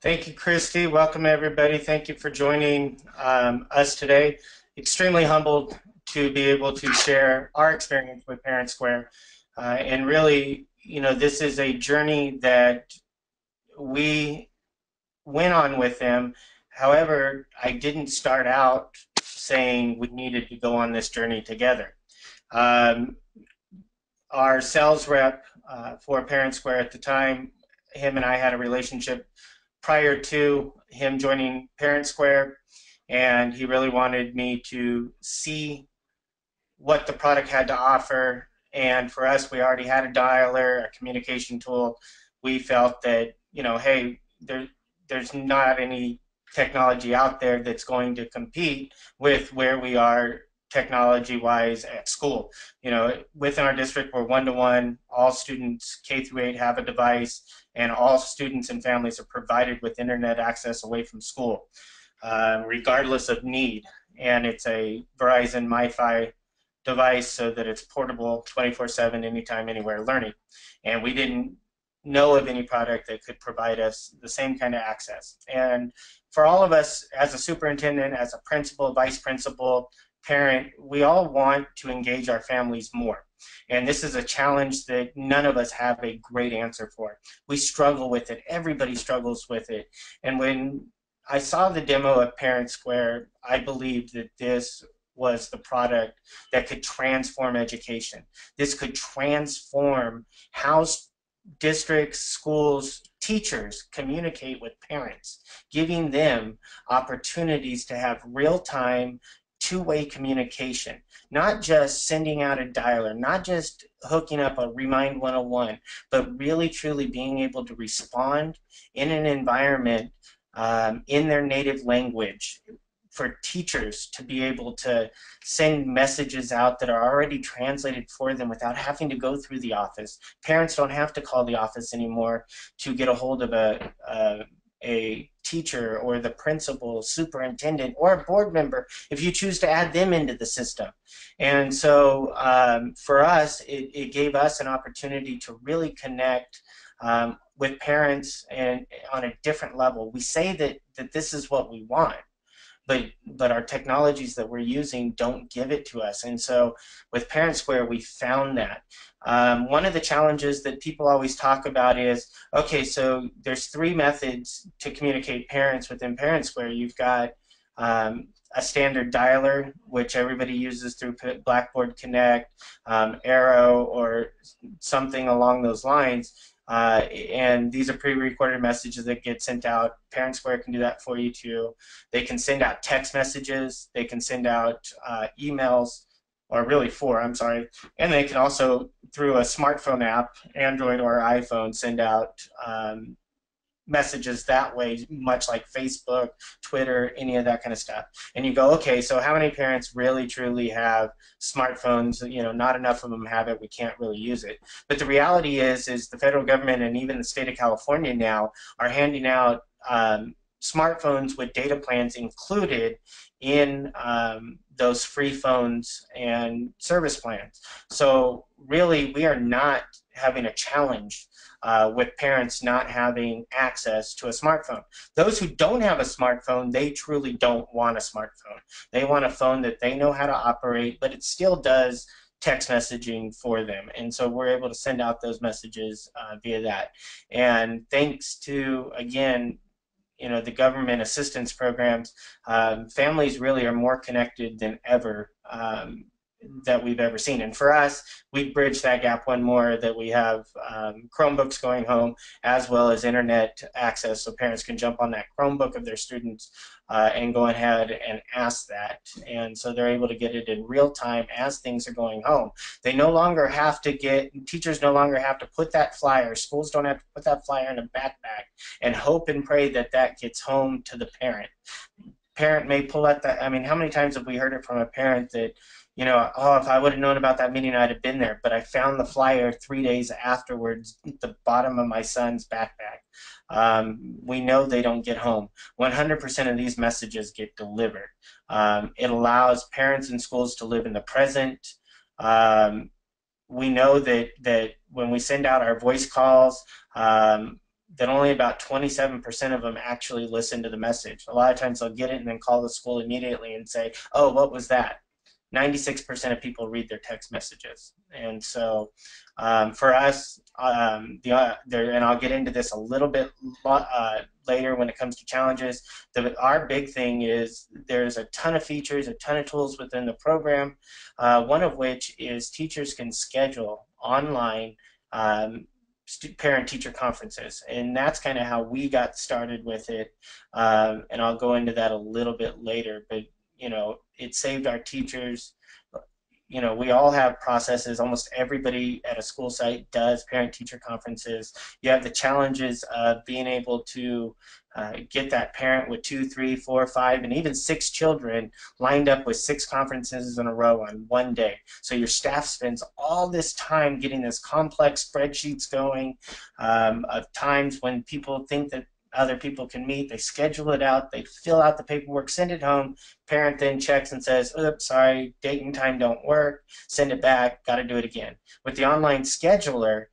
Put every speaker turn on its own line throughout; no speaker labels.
Thank you, Christy. Welcome, everybody. Thank you for joining us today. Extremely humbled to be able to share our experience with Parent Square. And really, this is a journey that we went on with them. However, I didn't start out saying we needed to go on this journey together. Um, our sales rep for Parent Square at the time, him and I had a relationship prior to him joining Parent Square, and he really wanted me to see what the product had to offer. And for us, we already had a dialer, a communication tool. We felt that, hey, there's not any technology out there that's going to compete with where we are technology-wise at school. Within our district, we're one-to-one. All students K through 8 have a device, and all students and families are provided with internet access away from school, regardless of need. And it's a Verizon MiFi device so that it's portable 24/7, anytime, anywhere learning. And we didn't know of any product that could provide us the same kind of access. And for all of us, as a superintendent, as a principal, vice principal, parent, we all want to engage our families more. And this is a challenge that none of us have a great answer for. We struggle with it. Everybody struggles with it. And when I saw the demo of Parent Square, I believed that this was the product that could transform education. This could transform how districts, schools, teachers communicate with parents, giving them opportunities to have real-time, two-way communication, not just sending out a dialer, not just hooking up a Remind 101, but really truly being able to respond in an environment in their native language, for teachers to be able to send messages out that are already translated for them without having to go through the office. Parents don't have to call the office anymore to get a hold of a teacher or the principal, superintendent, or a board member if you choose to add them into the system. And so for us, it gave us an opportunity to really connect with parents and on a different level. We say that this is what we want, but our technologies that we're using don't give it to us. And so with Parent Square, we found that. One of the challenges that people always talk about is, okay, so there's three methods to communicate parents within Parent Square. You've got a standard dialer, which everybody uses through Blackboard Connect, Arrow, or something along those lines. And these are pre-recorded messages that get sent out. Parent Square can do that for you too. They can send out text messages. They can send out emails, or really I'm sorry. And they can also, through a smartphone app, Android or iPhone, send out messages that way, much like Facebook, Twitter, any of that kind of stuff. And you go, okay, so how many parents really truly have smartphones? Not enough of them have it. We can't really use it. But the reality is the federal government and even the state of California now are handing out smartphones with data plans included in those free phones and service plans. So really, we are not having a challenge with parents not having access to a smartphone. Those who don't have a smartphone, they truly don't want a smartphone. They want a phone that they know how to operate, but it still does text messaging for them. And so we're able to send out those messages via that. And thanks to, again, the government assistance programs, families really are more connected than ever that we've ever seen. And for us, we bridge that gap one more, that we have Chromebooks going home as well as internet access, so parents can jump on that Chromebook of their students and go ahead and ask that. And so they're able to get it in real time as things are going home. They no longer have to teachers no longer have to put that flyer, schools don't have to put that flyer in a backpack and hope and pray that that gets home to the parent. Parent may pull out that, how many times have we heard it from a parent that, oh, if I would have known about that meeting, I'd have been there. But I found the flyer 3 days afterwards at the bottom of my son's backpack. We know they don't get home. 100% of these messages get delivered. It allows parents and schools to live in the present. We know that when we send out our voice calls, that only about 27% of them actually listen to the message. A lot of times they'll get it and then call the school immediately and say, oh, what was that? 96% of people read their text messages. And so for us, and I'll get into this a little bit later when it comes to challenges, our big thing is there's a ton of features, a ton of tools within the program, one of which is teachers can schedule online parent-teacher conferences, and that's kind of how we got started with it. And I'll go into that a little bit later, but it saved our teachers. We all have processes. Almost everybody at a school site does parent-teacher conferences. You have the challenges of being able to get that parent with 2, 3, 4, 5, and even 6 children lined up with 6 conferences in a row on one day. So your staff spends all this time getting this complex spreadsheets going of times when people think that other people can meet. They schedule it out, they fill out the paperwork, send it home. Parent then checks and says, oops, sorry, date and time don't work, send it back, got to do it again. With the online scheduler,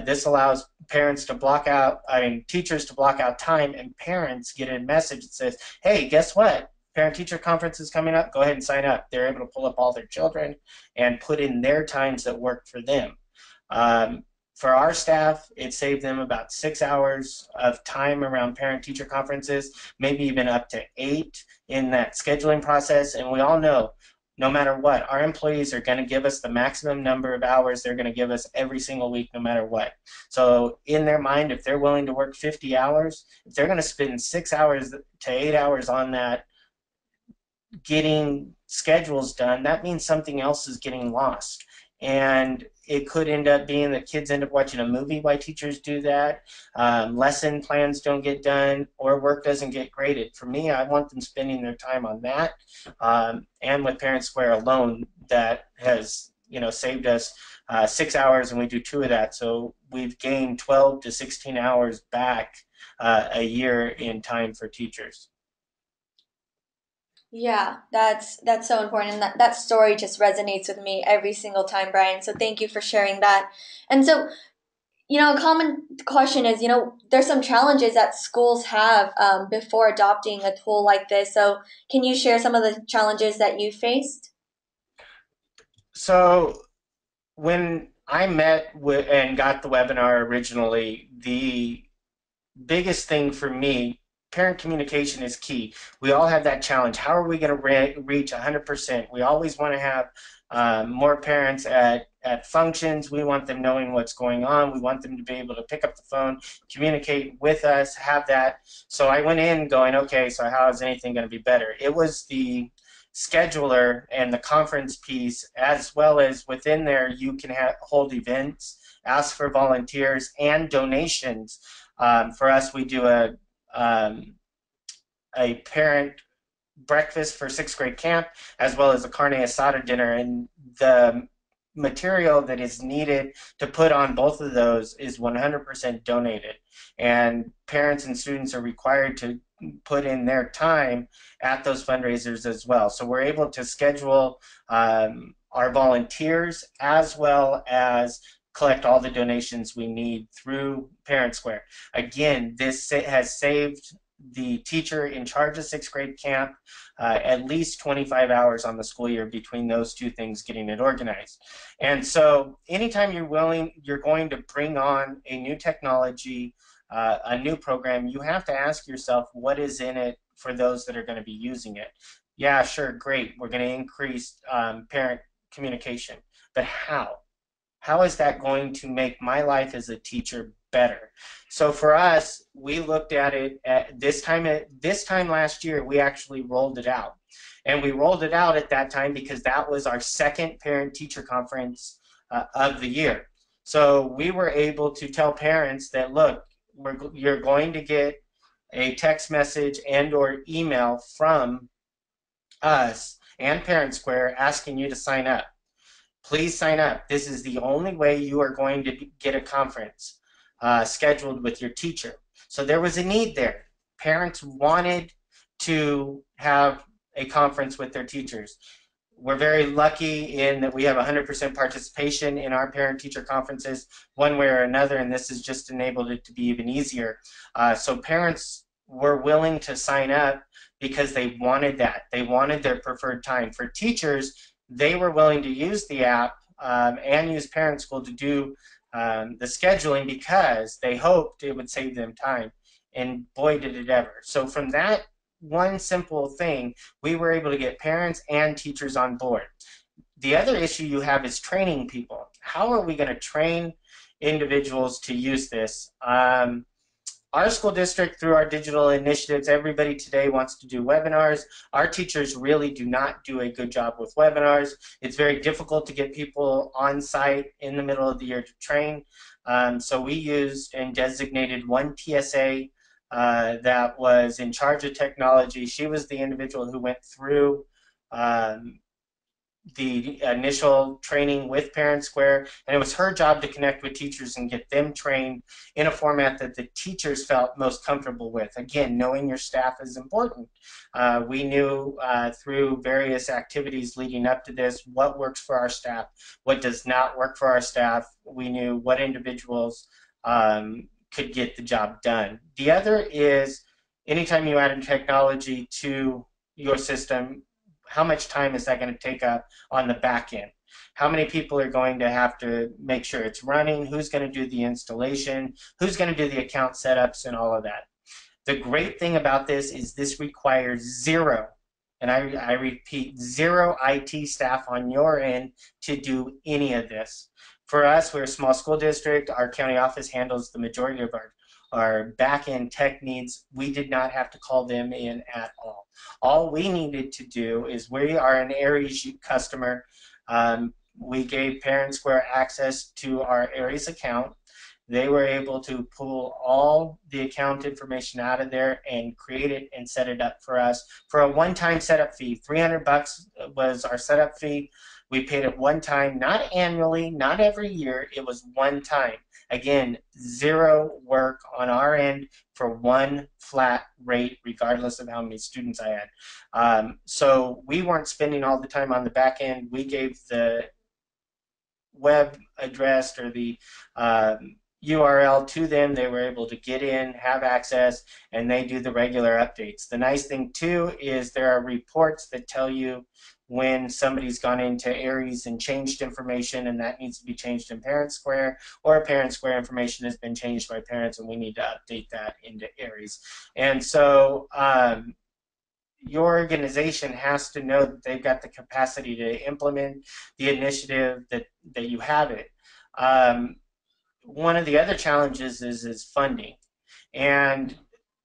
this allows parents to teachers to block out time, and parents get a message that says, hey, guess what? Parent-teacher conference is coming up, go ahead and sign up. They're able to pull up all their children and put in their times that work for them. For our staff, it saved them about 6 hours of time around parent-teacher conferences, maybe even up to 8 in that scheduling process. And we all know, no matter what, our employees are going to give us the maximum number of hours they're going to give us every single week, no matter what. So in their mind, if they're willing to work 50 hours, if they're going to spend 6 hours to 8 hours on that getting schedules done, that means something else is getting lost. And it could end up being that kids end up watching a movie while teachers do that. Lesson plans don't get done, or work doesn't get graded. For me, I want them spending their time on that. And with Parent Square alone, that has saved us 6 hours, and we do 2 of that. So we've gained 12 to 16 hours back a year in time for teachers.
Yeah, that's so important. And that story just resonates with me every single time, Bryan. So thank you for sharing that. And so, a common question is, there's some challenges that schools have before adopting a tool like this. So can you share some of the challenges that you faced?
So when I met with and got the webinar originally, the biggest thing for me, parent communication is key. We all have that challenge. How are we going to reach 100%? We always want to have more parents at functions. We want them knowing what's going on. We want them to be able to pick up the phone, communicate with us, have that. So I went in going, okay, so how is anything going to be better? It was the scheduler and the conference piece, as well as within there you can hold events, ask for volunteers and donations. For us, we do a parent breakfast for 6th grade camp, as well as a carne asada dinner, and the material that is needed to put on both of those is 100% donated, and parents and students are required to put in their time at those fundraisers as well. So we're able to schedule our volunteers as well as collect all the donations we need through Parent Square. Again, this has saved the teacher in charge of 6th grade camp at least 25 hours on the school year between those two things, getting it organized. And so anytime you're going to bring on a new technology, a new program, you have to ask yourself, what is in it for those that are going to be using it? Yeah, sure, great. We're going to increase parent communication, but how? How is that going to make my life as a teacher better? So for us, we looked at it at this time last year. We actually rolled it out, and we rolled it out at that time because that was our second parent-teacher conference of the year. So we were able to tell parents that, look, you're going to get a text message and/or email from us and Parent Square asking you to sign up. Please sign up. This is the only way you are going to get a conference scheduled with your teacher. So there was a need there. Parents wanted to have a conference with their teachers. we're very lucky in that we have 100% participation in our parent-teacher conferences one way or another, and this has just enabled it to be even easier. So parents were willing to sign up because they wanted that. They wanted their preferred time. For teachers, they were willing to use the app and use Parent School to do the scheduling because they hoped it would save them time. And boy, did it ever. So from that one simple thing, we were able to get parents and teachers on board. The other issue you have is training people. How are we going to train individuals to use this? Our school district, through our digital initiatives, everybody today wants to do webinars. Our teachers really do not do a good job with webinars. It's very difficult to get people on site in the middle of the year to train. So we used and designated one TSA that was in charge of technology. She was the individual who went through the initial training with Parent Square, and it was her job to connect with teachers and get them trained in a format that the teachers felt most comfortable with. Again, knowing your staff is important. We knew through various activities leading up to this what works for our staff, what does not work for our staff. We knew what individuals could get the job done. The other is anytime you add technology to your system, how much time is that going to take up on the back end? How many people are going to have to make sure it's running? Who's going to do the installation? Who's going to do the account setups and all of that? The great thing about this is this requires zero, and I repeat, zero IT staff on your end to do any of this. For us, we're a small school district. Our county office handles the majority of our back-end tech needs. We did not have to call them in at all. All we needed to do is we are an Aries customer. We gave Parent Square access to our Aries account. They were able to pull all the account information out of there and create it and set it up for us for a one-time setup fee. $300 was our setup fee. We paid it one time, not annually, not every year. It was one time. Again, zero work on our end for one flat rate, regardless of how many students I had. So we weren't spending all the time on the back end. We gave the web address or the URL to them. They were able to get in, have access, and they do the regular updates. The nice thing too is there are reports that tell you when somebody's gone into Aries and changed information and that needs to be changed in Parent Square, or Parent Square information has been changed by parents and we need to update that into Aries. And so your organization has to know that they've got the capacity to implement the initiative that you have it. One of the other challenges is funding. And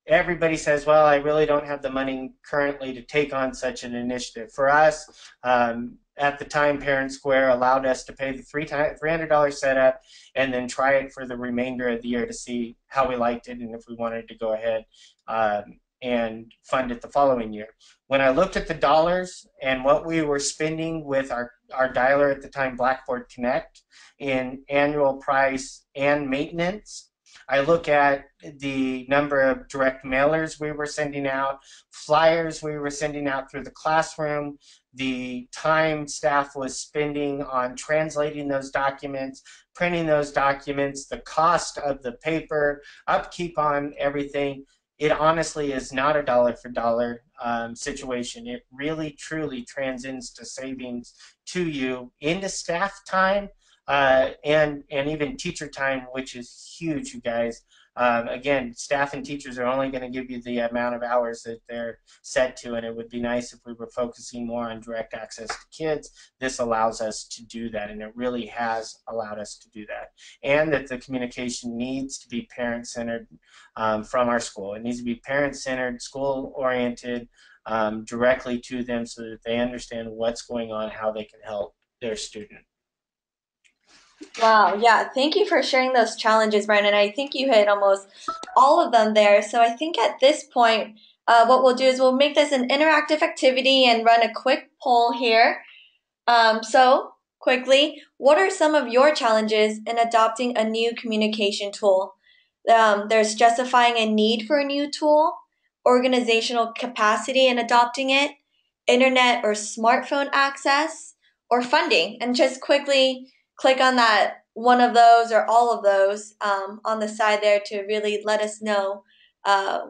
everybody says, well, I really don't have the money currently to take on such an initiative. For us, at the time, Parent Square allowed us to pay the $300 setup and then try it for the remainder of the year to see how we liked it and if we wanted to go ahead and fund it the following year. When I looked at the dollars and what we were spending with our dialer at the time, Blackboard Connect, in annual price and maintenance, I look at the number of direct mailers we were sending out, flyers we were sending out through the classroom, the time staff was spending on translating those documents, printing those documents, the cost of the paper, upkeep on everything. It honestly is not a dollar for dollar situation. It really, truly transcends to savings to you into staff time and even teacher time, which is huge, you guys. Again, staff and teachers are only going to give you the amount of hours that they're set to, and it would be nice if we were focusing more on direct access to kids. This allows us to do that, and it really has allowed us to do that. And that the communication needs to be parent-centered from our school. It needs to be parent-centered, school-oriented, directly to them so that they understand what's going on, how they can help their student.
Wow, yeah, thank you for sharing those challenges, Bryan. And I think you hit almost all of them there. So I think at this point, what we'll do is we'll make this an interactive activity and run a quick poll here. So quickly, what are some of your challenges in adopting a new communication tool? There's justifying a need for a new tool, organizational capacity in adopting it, internet or smartphone access or funding, and just quickly click on that one of those or all of those on the side there to really let us know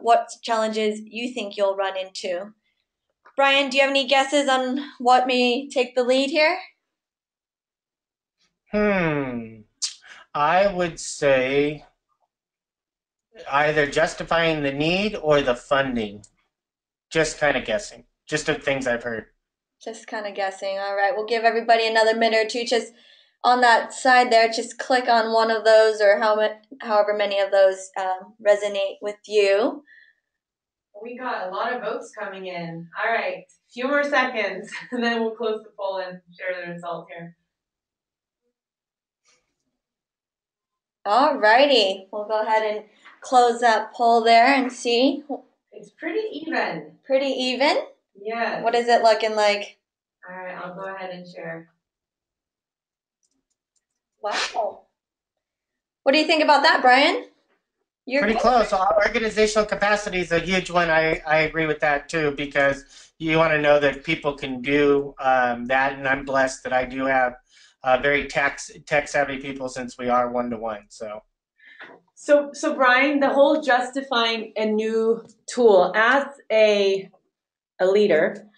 what challenges you think you'll run into. Bryan, do you have any guesses on what may take the lead here?
Hmm. I would say either justifying the need or the funding. Just kind of guessing. Just of things I've heard.
Just kind of guessing. All right, we'll give everybody another minute or two. Just on that side there, just click on one of those or however many of those resonate with you.
We got a lot of votes coming in. All right, few more seconds, and then we'll close the poll and share the result here.
All righty, we'll go ahead and close that poll there and see.
It's pretty even.
Pretty even?
Yes.
What is it looking like?
All right, I'll go ahead and share.
Wow. What do you think about that, Bryan? You're
Pretty
close.
close. Organizational capacity is a huge one. I agree with that too, because you want to know that people can do that, and I'm blessed that I do have very tech savvy people since we are one-to-one.
So Bryan, the whole justifying a new tool as a leader,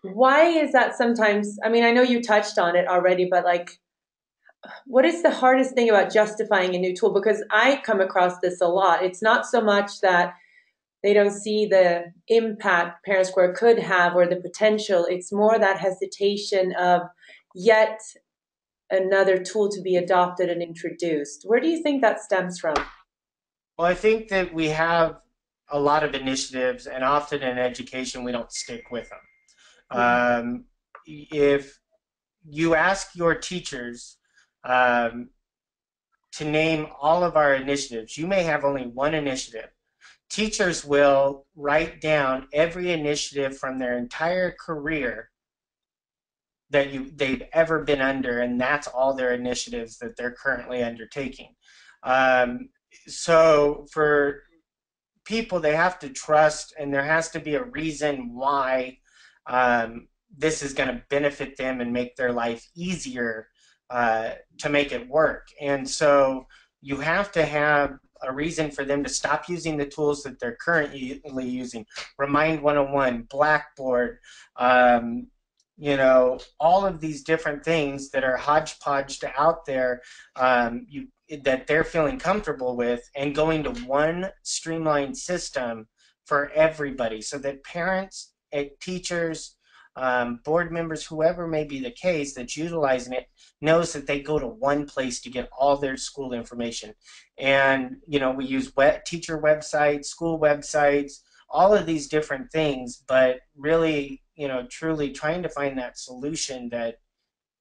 why is that sometimes? I mean, I know you touched on it already, but like, what is the hardest thing about justifying a new tool? Because I come across this a lot. It's not so much that they don't see the impact Parent Square could have or the potential. It's more that hesitation of yet another tool to be adopted and introduced. Where do you think that stems from?
Well, I think that we have a lot of initiatives, and often in education we don't stick with them. If you ask your teachers um, to name all of our initiatives, you may have only one initiative. Teachers will write down every initiative from their entire career that they've ever been under, and that's all their initiatives that they're currently undertaking. So for people, they have to trust, and there has to be a reason why this is going to benefit them and make their life easier to make it work. And so you have to have a reason for them to stop using the tools that they're currently using. Remind 101, Blackboard, all of these different things that are hodgepodged out there that they're feeling comfortable with, and going to one streamlined system for everybody so that parents, teachers, board members, whoever may be the case that's utilizing it, knows that they go to one place to get all their school information. And, we use teacher websites, school websites, all of these different things, but really, truly trying to find that solution that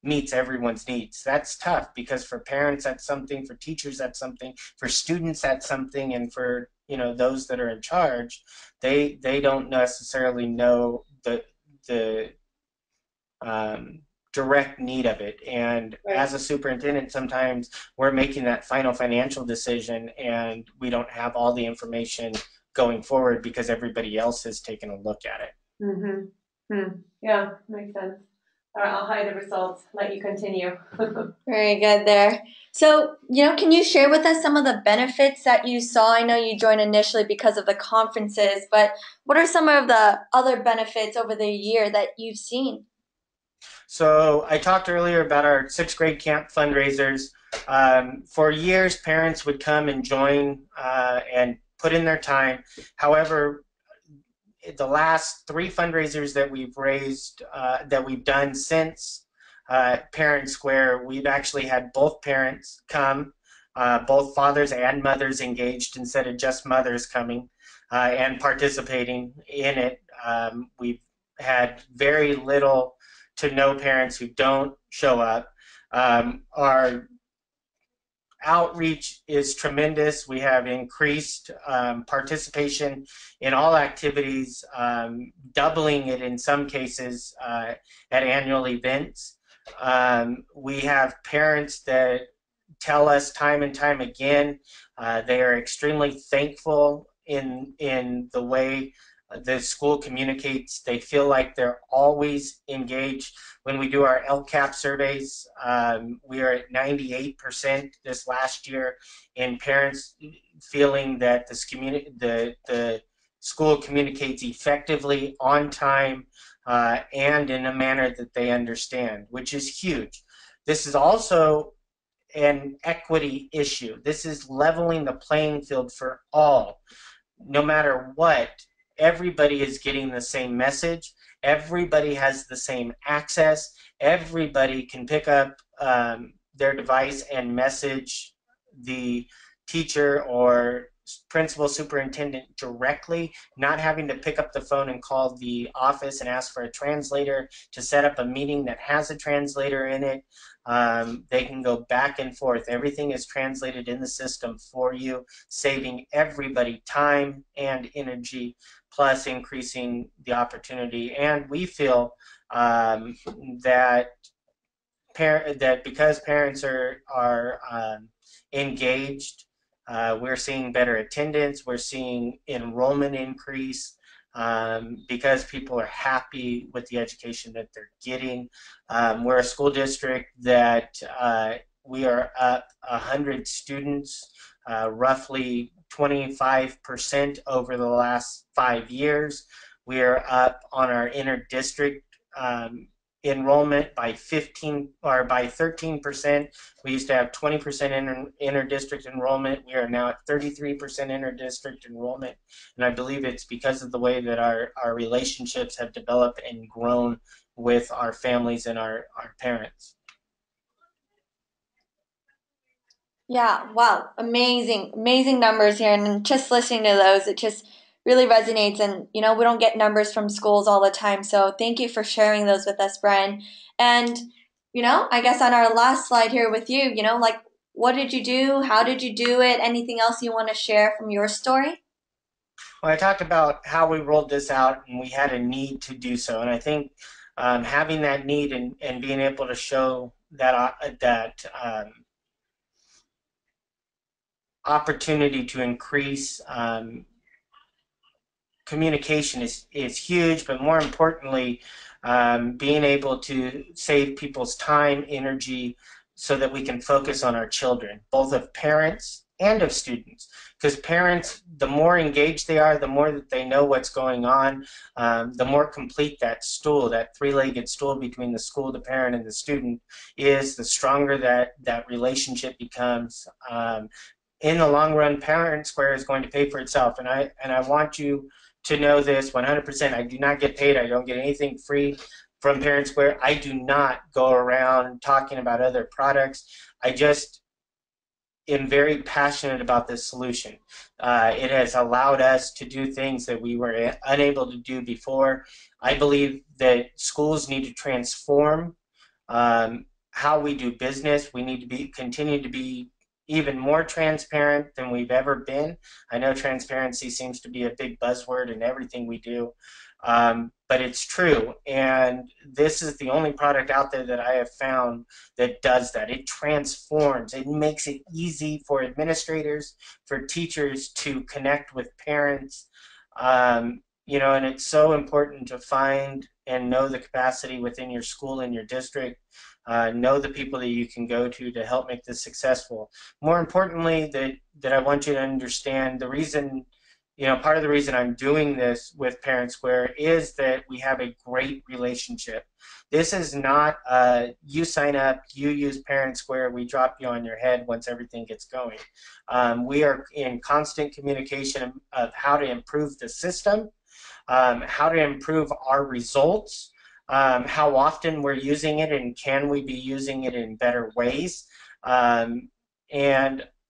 meets everyone's needs. That's tough because for parents that's something, for teachers that's something, for students that's something, and for those that are in charge, they don't necessarily know the direct need of it. And
Right.
as a superintendent, sometimes we're making that final financial decision and we don't have all the information going forward because everybody else has taken a look at it.
Yeah, makes sense. All right, I'll hide the results. Let you continue.
Very good there. So, can you share with us some of the benefits that you saw? I know you joined initially because of the conferences, but what are some of the other benefits over the year that you've seen?
So I talked earlier about our sixth grade camp fundraisers. For years, parents would come and join and put in their time. However, the last three fundraisers that we've raised, that we've done since Parent Square, we've actually had both parents come, both fathers and mothers engaged instead of just mothers coming and participating in it. We've had very little to no parents who don't show up. Our outreach is tremendous. We have increased participation in all activities, doubling it in some cases at annual events. We have parents that tell us time and time again they are extremely thankful in the way The school communicates. They feel like they're always engaged. When we do our LCAP surveys, we are at 98% this last year in parents feeling that the school communicates effectively, on time, and in a manner that they understand, which is huge. This is also an equity issue. This is leveling the playing field for all. No matter what, everybody is getting the same message. Everybody has the same access. Everybody can pick up their device and message the teacher or principal superintendent directly, not having to pick up the phone and call the office and ask for a translator to set up a meeting that has a translator in it. They can go back and forth. Everything is translated in the system for you, saving everybody time and energy, plus increasing the opportunity. And we feel that because parents are engaged, we're seeing better attendance, we're seeing enrollment increase, because people are happy with the education that they're getting. We're a school district that we are up 100 students, roughly 25% over the last 5 years. We are up on our inter-district enrollment by 13%. We used to have 20% inter-district enrollment. We are now at 33% inter-district enrollment, and I believe it's because of the way that our relationships have developed and grown with our families and our parents.
Yeah, wow, amazing, amazing numbers here. And just listening to those, it just really resonates. And, we don't get numbers from schools all the time. So thank you for sharing those with us, Bryan. And, I guess on our last slide here with you, like, what did you do? How did you do it? Anything else you want to share from your story?
Well, I talked about how we rolled this out, and we had a need to do so. And I think having that need and being able to show that opportunity to increase communication is huge, but more importantly, being able to save people's time, energy, so that we can focus on our children, both of parents and of students. Because parents, the more engaged they are, the more that they know what's going on, the more complete that stool, that three-legged stool between the school, the parent, and the student is, the stronger that relationship becomes. In the long run, Parent Square is going to pay for itself, and I want you to know this 100%. I do not get paid. I don't get anything free from Parent Square. I do not go around talking about other products. I just am very passionate about this solution. It has allowed us to do things that we were unable to do before. I believe that schools need to transform how we do business. We need to continue to be even more transparent than we've ever been. I know transparency seems to be a big buzzword in everything we do, but it's true. And this is the only product out there that I have found that does that. It transforms. It makes it easy for administrators, for teachers to connect with parents. And it's so important to find and know the capacity within your school and your district. Know the people that you can go to help make this successful. More importantly, that I want you to understand the reason, part of the reason I'm doing this with Parent Square is that we have a great relationship. This is not you sign up, you use Parent Square, we drop you on your head once everything gets going. We are in constant communication of how to improve the system, how to improve our results, how often we're using it, and can we be using it in better ways. And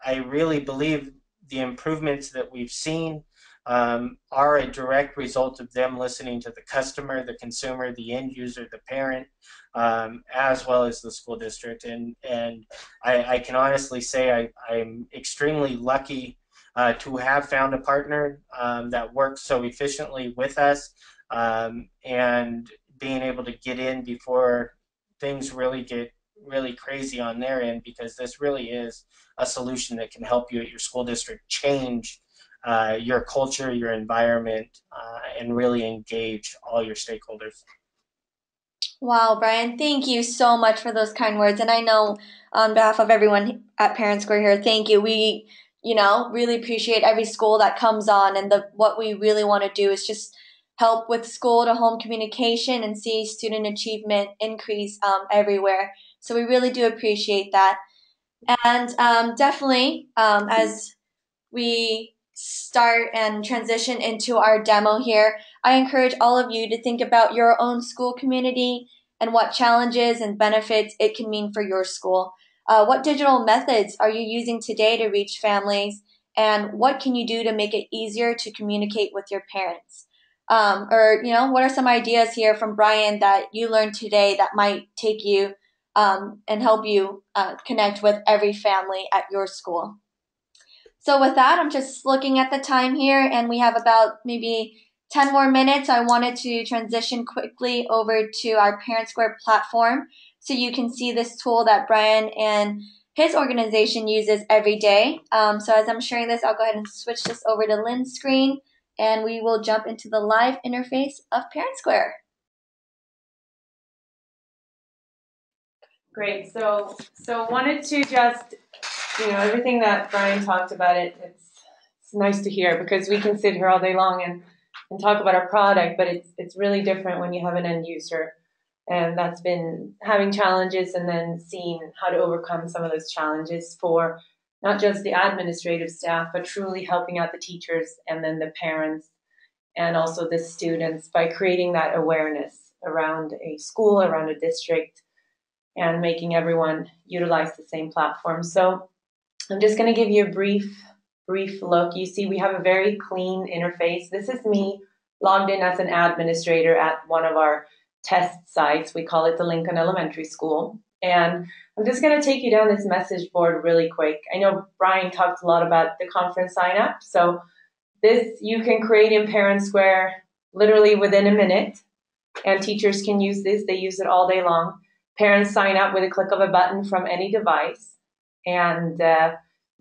I really believe the improvements that we've seen are a direct result of them listening to the customer, the consumer, the end user, the parent, as well as the school district. And I can honestly say I'm extremely lucky to have found a partner that works so efficiently with us, and being able to get in before things really get really crazy on their end, because this really is a solution that can help you at your school district change your culture, your environment, and really engage all your stakeholders.
Wow, Bryan, thank you so much for those kind words. And I know on behalf of everyone at Parent Square here, thank you. We, really appreciate every school that comes on, and what we really want to do is just help with school to home communication and see student achievement increase everywhere. So we really do appreciate that. And definitely, as we start and transition into our demo here, I encourage all of you to think about your own school community and what challenges and benefits it can mean for your school. What digital methods are you using today to reach families, and what can you do to make it easier to communicate with your parents? What are some ideas here from Bryan that you learned today that might take you and help you connect with every family at your school? So with that, I'm just looking at the time here, and we have about maybe 10 more minutes. I wanted to transition quickly over to our Parent Square platform so you can see this tool that Bryan and his organization uses every day. So as I'm sharing this, I'll go ahead and switch this over to Lynn's screen, and we will jump into the live interface of Parent Square.
Great. So wanted to just, everything that Bryan talked about, it's nice to hear, because we can sit here all day long and talk about our product, but it's really different when you have an end user, and that's been having challenges and then seeing how to overcome some of those challenges for not just the administrative staff, but truly helping out the teachers and then the parents and also the students by creating that awareness around a school, around a district, and making everyone utilize the same platform. So I'm just going to give you a brief look. You see we have a very clean interface. This is me logged in as an administrator at one of our test sites. We call it the Lincoln Elementary School. And I'm just going to take you down this message board really quick. I know Bryan talked a lot about the conference sign up. So this you can create in Parent Square literally within a minute, and teachers can use this. They use it all day long. Parents sign up with a click of a button from any device, and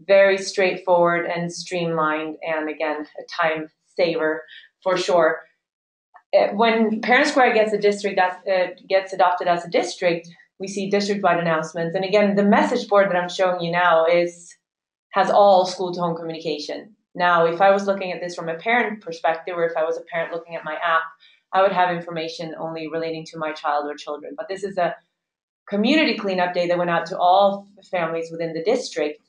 very straightforward and streamlined, and again, a time saver for sure. When Parent Square gets gets adopted as a district, we see district-wide announcements. And again, the message board that I'm showing you now has all school-to-home communication. Now, if I was looking at this from a parent perspective, or if I was a parent looking at my app, I would have information only relating to my child or children. But this is a community cleanup day that went out to all families within the district.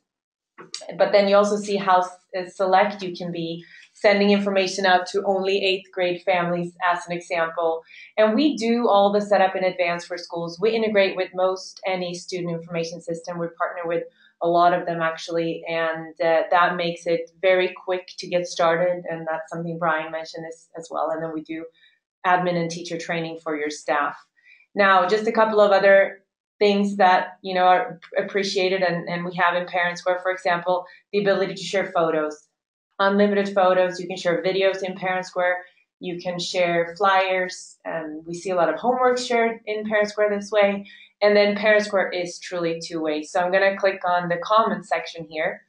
But then you also see how select you can be, sending information out to only 8th grade families as an example. And we do all the setup in advance for schools. We integrate with most any student information system. We partner with a lot of them actually, and that makes it very quick to get started. And that's something Bryan mentioned as well. And then we do admin and teacher training for your staff. Now, just a couple of other things that are appreciated and we have in Parent Square, for example, the ability to share photos, unlimited photos. You can share videos in Parent Square. You can share flyers, and we see a lot of homework shared in Parent Square this way. And then Parent Square is truly two-way. So I'm going to click on the comments section here,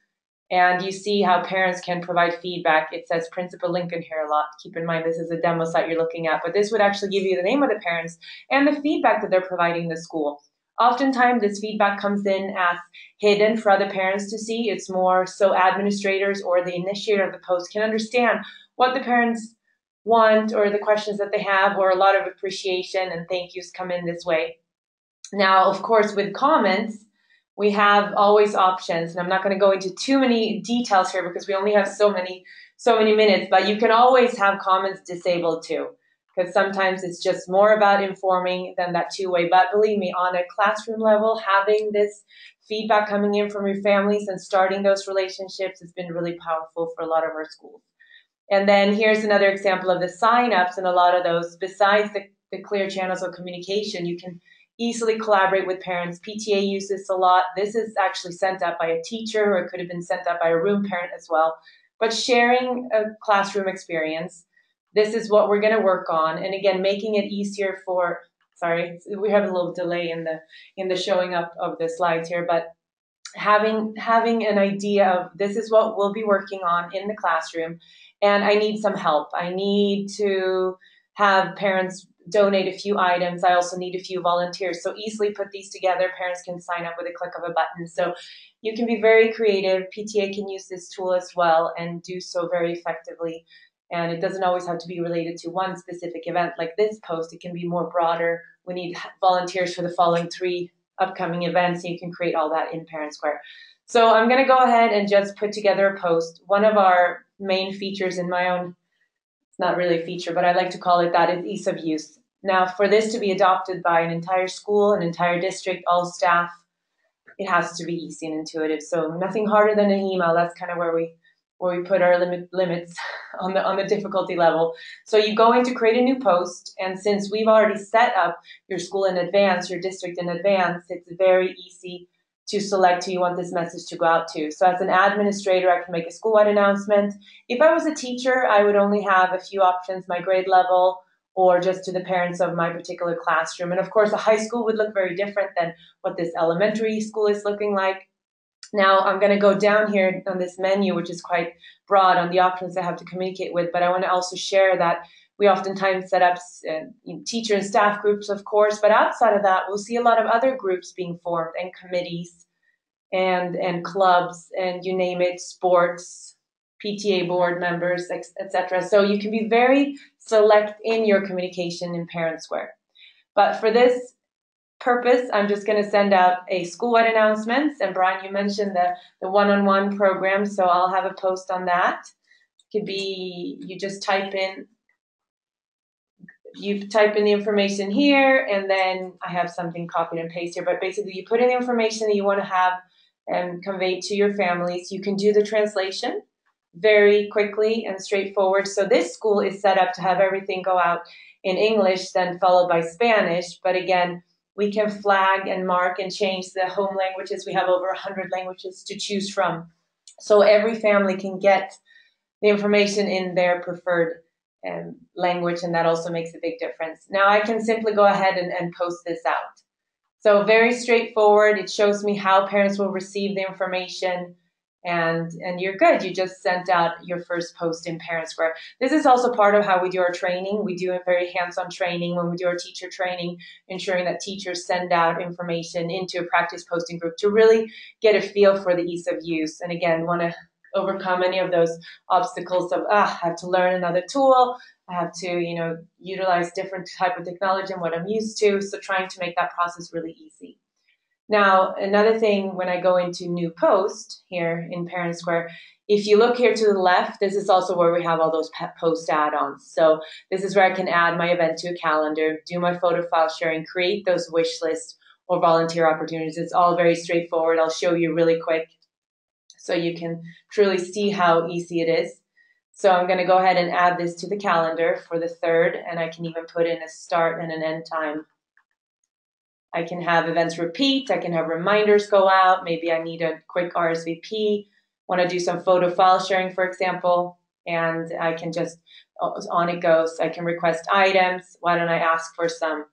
and you see how parents can provide feedback. It says Principal Lincoln here a lot. Keep in mind this is a demo site you're looking at, but this would actually give you the name of the parents and the feedback that they're providing the school. Oftentimes, this feedback comes in as hidden for other parents to see. It's more so administrators or the initiator of the post can understand what the parents want or the questions that they have, or a lot of appreciation and thank yous come in this way. Now, of course, with comments, we have always options, and I'm not going to go into too many details here because we only have so many minutes, but you can always have comments disabled too, because sometimes it's just more about informing than that two-way. But believe me, on a classroom level, having this feedback coming in from your families and starting those relationships has been really powerful for a lot of our schools. And then here's another example of the sign-ups, and a lot of those, besides the clear channels of communication, you can easily collaborate with parents. PTA uses this a lot. This is actually sent out by a teacher, or it could have been sent out by a room parent as well. But sharing a classroom experience, this is what we're going to work on. And again, making it easier for, sorry, we have a little delay in the showing up of the slides here, but having an idea of this is what we'll be working on in the classroom, and I need some help. I need to have parents donate a few items. I also need a few volunteers. So easily put these together. Parents can sign up with a click of a button. So you can be very creative. PTA can use this tool as well and do so very effectively. And it doesn't always have to be related to one specific event like this post. It can be more broader. We need volunteers for the following 3 upcoming events. You can create all that in Parent Square. So I'm going to go ahead and just put together a post. One of our main features in my own, it's not really a feature, but I like to call it that, is ease of use. Now, for this to be adopted by an entire school, an entire district, all staff, it has to be easy and intuitive. So nothing harder than an email. That's kind of where we put our limits on the difficulty level. So you go in to create a new post, and since we've already set up your school in advance, your district in advance, it's very easy to select who you want this message to go out to. So as an administrator, I can make a school-wide announcement. If I was a teacher, I would only have a few options, my grade level, or just to the parents of my particular classroom. And of course, a high school would look very different than what this elementary school is looking like. Now I'm going to go down here on this menu, which is quite broad on the options I have to communicate with, but I want to also share that we oftentimes set up teacher and staff groups, of course, but outside of that, we'll see a lot of other groups being formed, and committees and clubs, and you name it, sports, PTA board members, etc. So you can be very select in your communication in Parent Square. But for this purpose, I'm just going to send out a school-wide announcements. And Bryan, you mentioned the one-on-one program, so I'll have a post on that. It could be you just type in the information here, and then I have something copied and pasted here. But basically, you put in the information that you want to have and convey to your families. You can do the translation very quickly and straightforward. So this school is set up to have everything go out in English, then followed by Spanish. But again, we can flag and mark and change the home languages. We have over 100 languages to choose from. So every family can get the information in their preferred language, and that also makes a big difference. Now I can simply go ahead and post this out. So very straightforward. It shows me how parents will receive the information, and you're good. You just sent out your first post in Parent Square. This is also part of how we do our training. We do a very hands-on training when we do our teacher training, ensuring that teachers send out information into a practice posting group to really get a feel for the ease of use. And again, want to overcome any of those obstacles of, I have to learn another tool. I have to, utilize different type of technology and what I'm used to. So trying to make that process really easy. Now, another thing, when I go into new post here in Parent Square, if you look here to the left, this is also where we have all those post add-ons. So this is where I can add my event to a calendar, do my photo file sharing, create those wish lists or volunteer opportunities. It's all very straightforward. I'll show you really quick so you can truly see how easy it is. So I'm going to go ahead and add this to the calendar for the 3rd, and I can even put in a start and an end time. I can have events repeat. I can have reminders go out. Maybe I need a quick RSVP, want to do some photo file sharing, for example, and I can just, on it goes. I can request items. Why don't I ask for some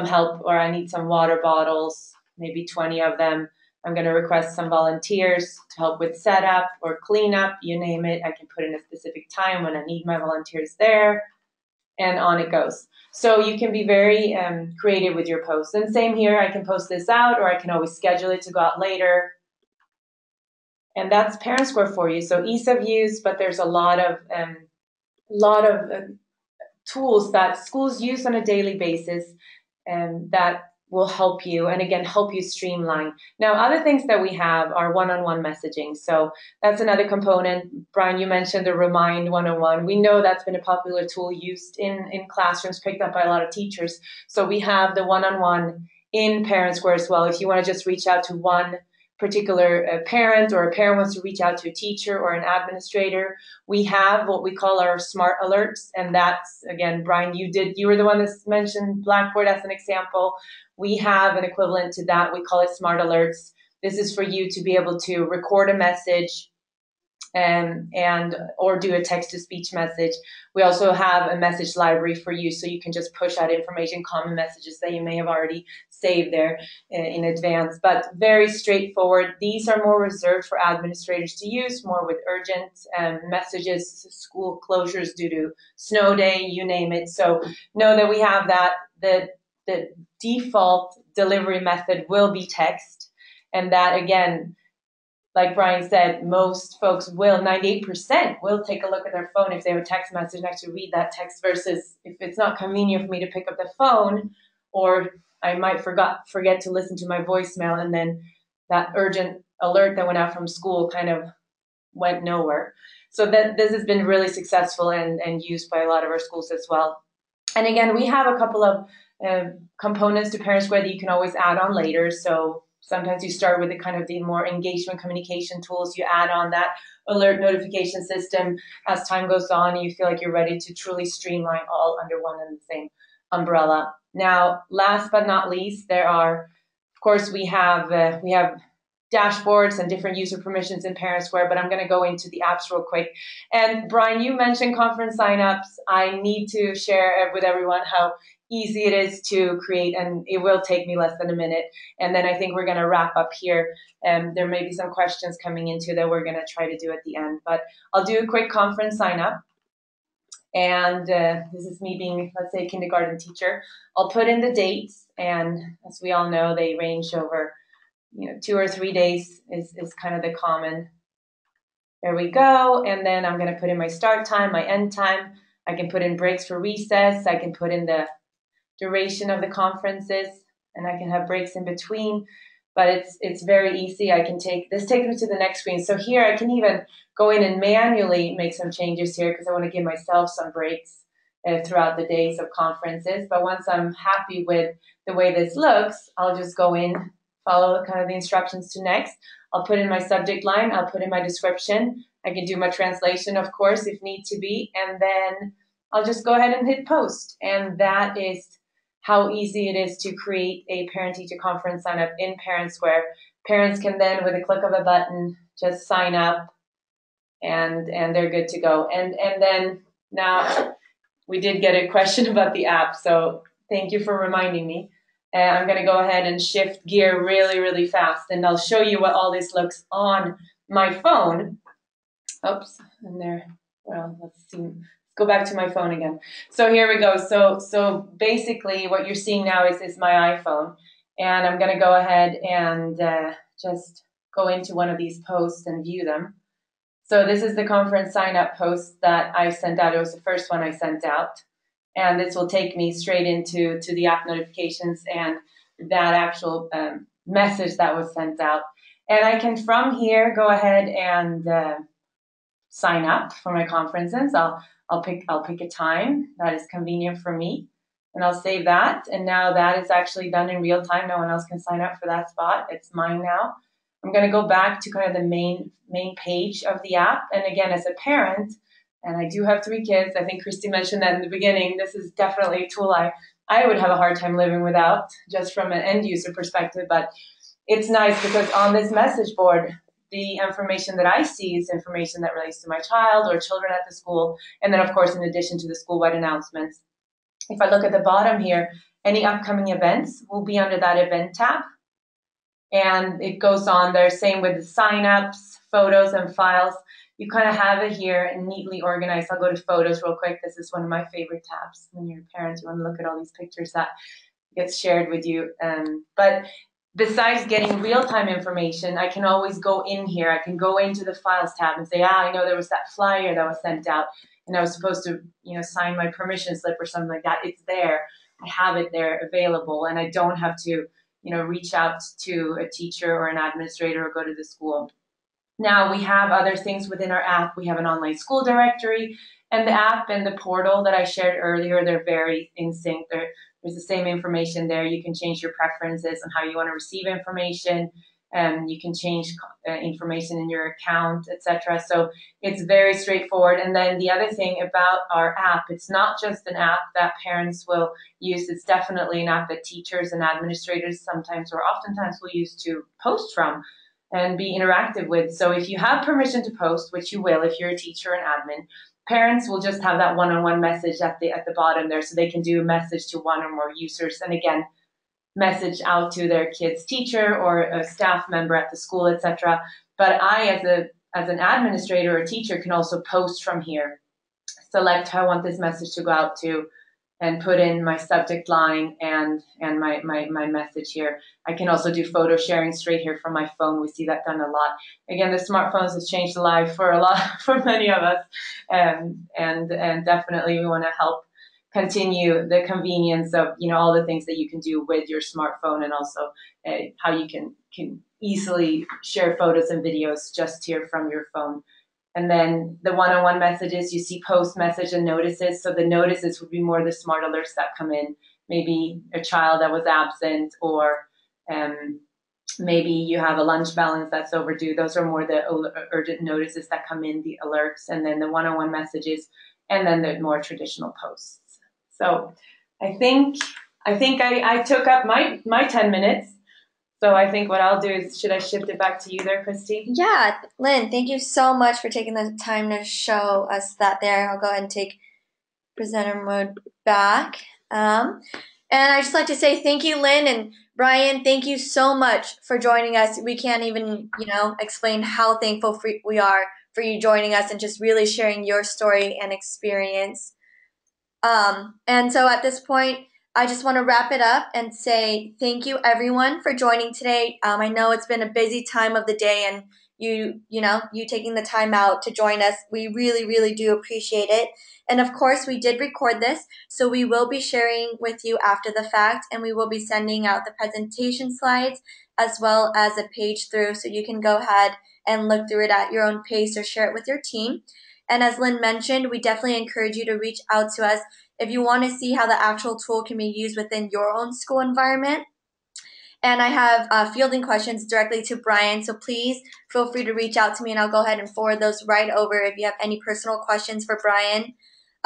help, or I need some water bottles, maybe 20 of them. I'm going to request some volunteers to help with setup or cleanup, you name it. I can put in a specific time when I need my volunteers there, and on it goes. So you can be very creative with your posts. And same here, I can post this out, or I can always schedule it to go out later. And that's Parent Square for you. So ease of use, but there's a lot of tools that schools use on a daily basis that will help you, and again, help you streamline. Now, other things that we have are one-on-one messaging. So that's another component. Bryan, you mentioned the Remind 101. We know that's been a popular tool used in classrooms, picked up by a lot of teachers. So we have the one-on-one in Parent Square as well. If you want to just reach out to one particular parent, or a parent wants to reach out to a teacher or an administrator, we have what we call our smart alerts. And that's, again, Bryan, you were the one that mentioned Blackboard as an example. We have an equivalent to that. We call it smart alerts. This is for you to be able to record a message and or do a text-to-speech message. We also have a message library for you, so you can just push out information, common messages that you may have already saved there in advance. But very straightforward. These are more reserved for administrators to use, more with urgent messages, school closures due to snow day, you name it. So know that we have that. The default delivery method will be text, and that, again, like Bryan said, most folks will, 98% will take a look at their phone if they have a text message and actually read that text, versus if it's not convenient for me to pick up the phone, or I might forget to listen to my voicemail, and then that urgent alert that went out from school kind of went nowhere. So this has been really successful and used by a lot of our schools as well. And again, we have a couple of components to Parent Square that you can always add on later. So sometimes you start with the more engagement communication tools. You add on that alert notification system as time goes on, and you feel like you're ready to truly streamline all under one and the same umbrella. Now, last but not least, there are, of course, we have dashboards and different user permissions in Parent Square, but I'm going to go into the apps real quick. And Bryan, you mentioned conference signups. I need to share with everyone how easy it is to create, and it will take me less than a minute. And then I think we're going to wrap up here. There may be some questions coming into that we're going to try to do at the end, but I'll do a quick conference sign up. And this is me being, let's say, a kindergarten teacher. I'll put in the dates, and as we all know, they range over 2 or 3 days is kind of the common. There we go. And then I'm going to put in my start time, my end time. I can put in breaks for recess. I can put in the duration of the conferences, and I can have breaks in between. But it's very easy. This takes me to the next screen. So here I can even go in and manually make some changes here, because I want to give myself some breaks throughout the days of conferences. But once I'm happy with the way this looks, I'll just go in, follow kind of the instructions to next. I'll put in my subject line. I'll put in my description. I can do my translation, of course, if need to be. And then I'll just go ahead and hit post. And that is how easy it is to create a parent-teacher conference sign up in Parent Square. Parents can then, with a click of a button, just sign up, and they're good to go. And then now we did get a question about the app, so thank you for reminding me. I'm going to go ahead and shift gear really, really fast, and I'll show you what all this looks on my phone. Oops, and there. Well, let's see. Let's go back to my phone again. So here we go. So basically, what you're seeing now is my iPhone, and I'm going to go ahead and just go into one of these posts and view them. So this is the conference sign-up post that I sent out. It was the first one I sent out. And this will take me straight into the app notifications and that actual message that was sent out. And I can, from here, go ahead and sign up for my conferences. I'll pick a time that is convenient for me, and I'll save that. And now that is actually done in real time. No one else can sign up for that spot. It's mine now. I'm going to go back to kind of the main page of the app. And again, as a parent, and I do have 3 kids. I think Christy mentioned that in the beginning. This is definitely a tool I would have a hard time living without, just from an end user perspective. But it's nice because on this message board, the information that I see is information that relates to my child or children at the school. And then, of course, in addition to the school-wide announcements. If I look at the bottom here, any upcoming events will be under that event tab. And it goes on there, same with the sign-ups, photos, and files. You kind of have it here and neatly organized. I'll go to photos real quick. This is one of my favorite tabs. When you're a parent, you want to look at all these pictures that gets shared with you. But besides getting real-time information, I can always go in here. I can go into the files tab and say, I know there was that flyer that was sent out, and I was supposed to, sign my permission slip or something like that. It's there. I have it there available, and I don't have to, reach out to a teacher or an administrator or go to the school. Now we have other things within our app. We have an online school directory, and the app and the portal that I shared earlier, they're very in sync. There's the same information there. You can change your preferences on how you want to receive information. You can change information in your account, etc. So it's very straightforward. And then the other thing about our app, it's not just an app that parents will use. It's definitely an app that teachers and administrators sometimes or oftentimes will use to post from. and be interactive with. So if you have permission to post, which you will if you're a teacher and admin, parents will just have that one-on-one message at the bottom there, so they can do a message to one or more users, and again, message out to their kid's teacher or a staff member at the school, etc. But I, as an administrator or teacher, can also post from here, select how I want this message to go out to, and put in my subject line and my message here. I can also do photo sharing straight here from my phone. We see that done a lot. Again, the smartphones has changed the life for many of us, and definitely we want to help continue the convenience of all the things that you can do with your smartphone, and also how you can easily share photos and videos just here from your phone. And then the one-on-one messages, you see post, message, and notices. So the notices would be more the smart alerts that come in. Maybe a child that was absent, or maybe you have a lunch balance that's overdue. Those are more the urgent notices that come in, the alerts, and then the one-on-one messages, and then the more traditional posts. So I think I took up my 10 minutes. So I think what I'll do is, should I shift it back to you there, Christy?
Yeah, Lynn, thank you so much for taking the time to show us that there. I'll go ahead and take presenter mode back. And I'd just like to say thank you, Lynn, and Bryan, thank you so much for joining us. We can't even, explain how thankful we are for you joining us and just really sharing your story and experience. And so at this point, I just want to wrap it up and say thank you, everyone, for joining today. I know it's been a busy time of the day, and you taking the time out to join us, we really, really do appreciate it. And of course, we did record this, so we will be sharing with you after the fact, and we will be sending out the presentation slides as well as a page through, so you can go ahead and look through it at your own pace or share it with your team. And as Lynn mentioned, we definitely encourage you to reach out to us if you want to see how the actual tool can be used within your own school environment. And I have fielding questions directly to Bryan, so please feel free to reach out to me, and I'll go ahead and forward those right over if you have any personal questions for Bryan.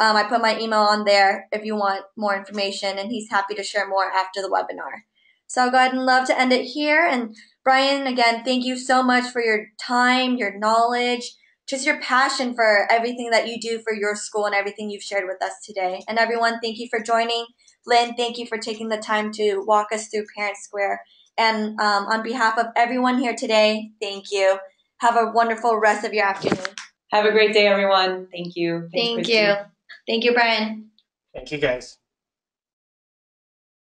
I put my email on there if you want more information, and he's happy to share more after the webinar. So I'll go ahead and love to end it here. And Bryan, again, thank you so much for your time, your knowledge, just your passion for everything that you do for your school and everything you've shared with us today. And everyone, thank you for joining. Lynn, thank you for taking the time to walk us through Parent Square. And on behalf of everyone here today, thank you. Have a wonderful rest of your afternoon.
Have a great day, everyone. Thank you.
Thank you. Thank you, Bryan.
Thank you, guys.